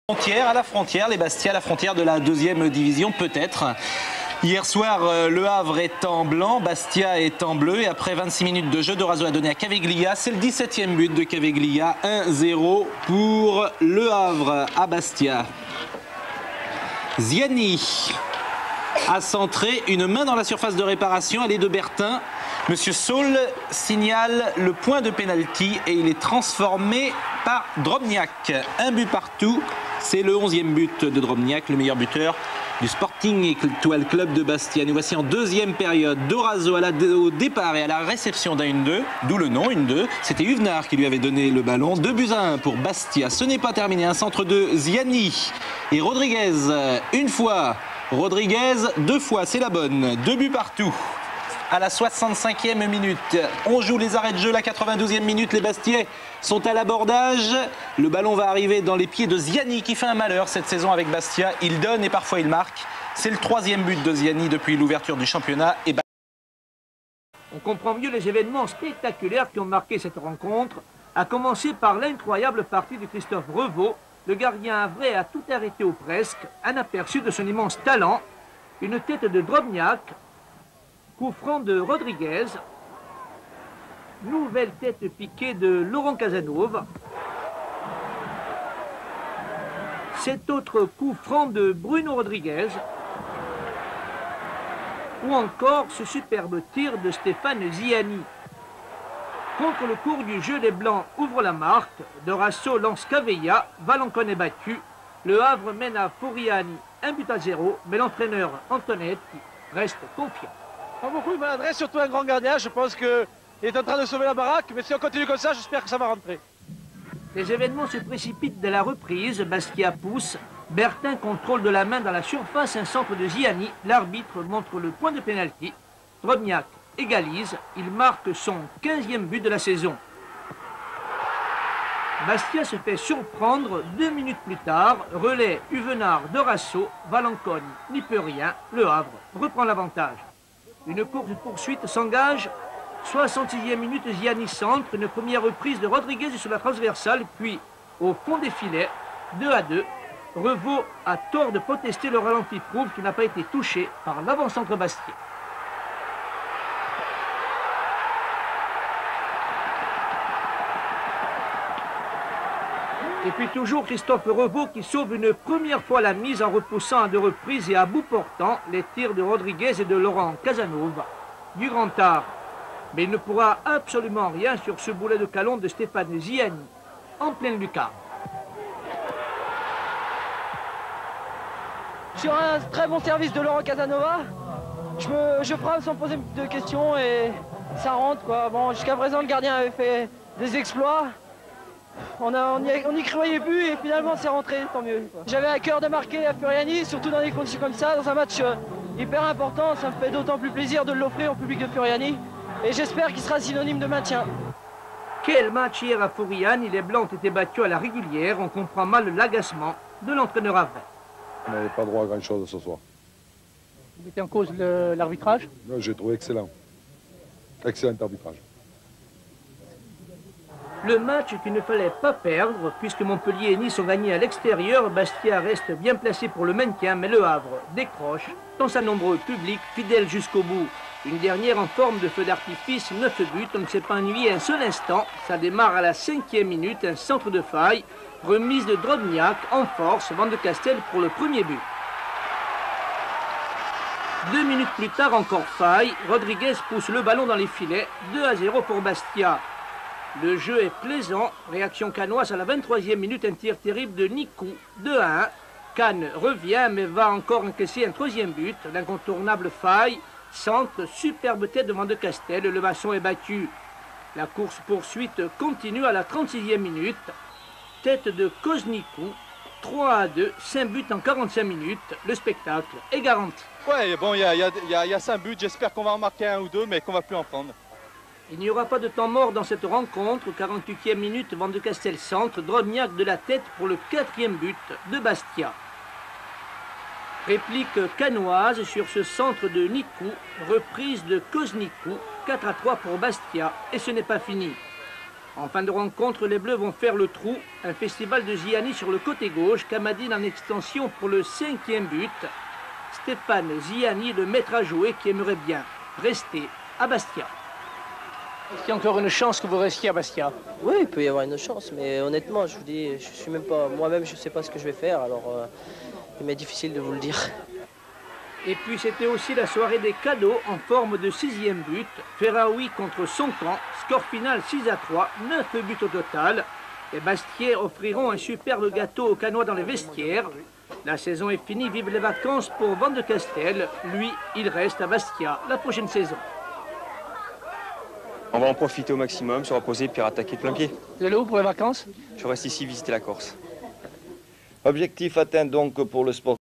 À la frontière, les Bastia, à la frontière de la deuxième division, peut-être. Hier soir, Le Havre est en blanc, Bastia est en bleu. Et après 26 minutes de jeu, Dorazo a donné à Caveglia. C'est le 17e but de Caveglia. 1-0 pour Le Havre à Bastia. Ziani a centré, une main dans la surface de réparation. Elle est de Bertin. Monsieur Saul signale le point de pénalty et il est transformé par Drobniak. Un but partout. C'est le 11e but de Drobniak, le meilleur buteur du Sporting Étoile Club de Bastia. Nous voici en deuxième période. Dorazo au départ et à la réception d'un 1-2, d'où le nom 1-2. C'était Huvenard qui lui avait donné le ballon. 2-1 pour Bastia. Ce n'est pas terminé. Un centre de Ziani et Rodriguez une fois. Rodriguez deux fois, c'est la bonne. 2 buts partout. À la 65e minute, on joue les arrêts de jeu. La 92e minute, les Bastiais sont à l'abordage. Le ballon va arriver dans les pieds de Ziani qui fait un malheur cette saison avec Bastia. Il donne et parfois il marque. C'est le 3e but de Ziani depuis l'ouverture du championnat. Et on comprend mieux les événements spectaculaires qui ont marqué cette rencontre, à commencer par l'incroyable partie de Christophe Revaux. Le gardien havrais a tout arrêté ou presque. Un aperçu de son immense talent. Une tête de Drobniak. Coup franc de Rodriguez. Nouvelle tête piquée de Laurent Casanova. Cet autre coup franc de Bruno Rodriguez. Ou encore ce superbe tir de Stéphane Ziani. Contre le cours du jeu, les Blancs ouvrent la marque. Dorazo lance Cavella. Valencon est battu. Le Havre mène à Furiani 1-0, mais l'entraîneur Antonetti reste confiant. Pas beaucoup de maladresse, surtout un grand gardien. Je pense qu'il est en train de sauver la baraque, mais si on continue comme ça, j'espère que ça va rentrer. Les événements se précipitent dès la reprise. Bastia pousse. Bertin contrôle de la main dans la surface un centre de Ziani. L'arbitre montre le point de pénalty. Drobniak égalise. Il marque son 15e but de la saison. Bastia se fait surprendre 2 minutes plus tard. Relais Huvenard, Dorazo, Valencon n'y peut rien. Le Havre reprend l'avantage. Une course-poursuite s'engage. 66e minute, Ziani centre. Une première reprise de Rodriguez sur la transversale. Puis, au fond des filets, 2-2. Revaux a tort de protester. Le ralenti prouve qu'il n'a pas été touché par l'avant-centre Bastia. Et puis toujours Christophe Revaux qui sauve une première fois la mise en repoussant à 2 reprises et à bout portant les tirs de Rodriguez et de Laurent Casanova. Du grand art. Mais il ne pourra absolument rien sur ce boulet de calon de Stéphane Ziani en pleine lucarne. Sur un très bon service de Laurent Casanova, je frappe sans poser de questions et ça rentre quoi. Bon, jusqu'à présent le gardien avait fait des exploits. On n'y croyait plus et finalement c'est rentré, tant mieux. J'avais à cœur de marquer à Furiani, surtout dans des conditions comme ça, dans un match hyper important. Ça me fait d'autant plus plaisir de l'offrir au public de Furiani et j'espère qu'il sera synonyme de maintien. Quel match hier à Furiani, les Blancs ont été battus à la régulière. On comprend mal l'agacement de l'entraîneur havrais. On n'avait pas droit à grand chose ce soir. Vous mettez en cause l'arbitrage? J'ai trouvé excellent. Excellent arbitrage. Le match qu'il ne fallait pas perdre, puisque Montpellier et Nice ont gagné à l'extérieur. Bastia reste bien placé pour le maintien, mais Le Havre décroche dans sa nombreux public, fidèle jusqu'au bout. Une dernière en forme de feu d'artifice, 9 buts, on ne s'est pas ennuyé un seul instant. Ça démarre à la 5e minute, un centre de faille, remise de Drobniak en force, Van de Castel pour le premier but. 2 minutes plus tard, encore faille, Rodriguez pousse le ballon dans les filets, 2-0 pour Bastia. Le jeu est plaisant. Réaction canoise à la 23e minute. Un tir terrible de Nikou. 2-1. Cannes revient mais va encore encaisser un 3e but. L'incontournable faille. Centre. Superbe tête de Van de Castel. Le maçon est battu. La course-poursuite continue à la 36e minute. Tête de Koznikou. 3-2. 5 buts en 45 minutes. Le spectacle est garanti. Ouais, bon, il y a 5 buts. J'espère qu'on va en marquer 1 ou 2, mais qu'on va plus en prendre. Il n'y aura pas de temps mort dans cette rencontre. 48e minute, Van de Castel centre, Drobniak de la tête pour le 4e but de Bastia. Réplique canoise sur ce centre de Nikou, reprise de Koznikou, 4-3 pour Bastia, et ce n'est pas fini. En fin de rencontre, les Bleus vont faire le trou. Un festival de Ziani sur le côté gauche. Kamadine en extension pour le 5e but. Stéphane Ziani, le maître à jouer, qui aimerait bien rester à Bastia. Est-ce qu'il y a encore une chance que vous restiez à Bastia? Oui, il peut y avoir une chance, mais honnêtement, je vous dis, je suis même pas, moi-même, je ne sais pas ce que je vais faire, alors il m'est difficile de vous le dire. Et puis c'était aussi la soirée des cadeaux en forme de 6e but. Ferraoui contre son camp, score final 6-3, 9 buts au total. Les Bastiais offriront un superbe gâteau aux Canois dans les vestiaires. La saison est finie, vive les vacances pour Van de Castel. Lui, il reste à Bastia la prochaine saison. On va en profiter au maximum, se reposer puis attaquer de plein pied. Vous allez où pour les vacances? Je reste ici visiter la Corse. Objectif atteint donc pour le sport.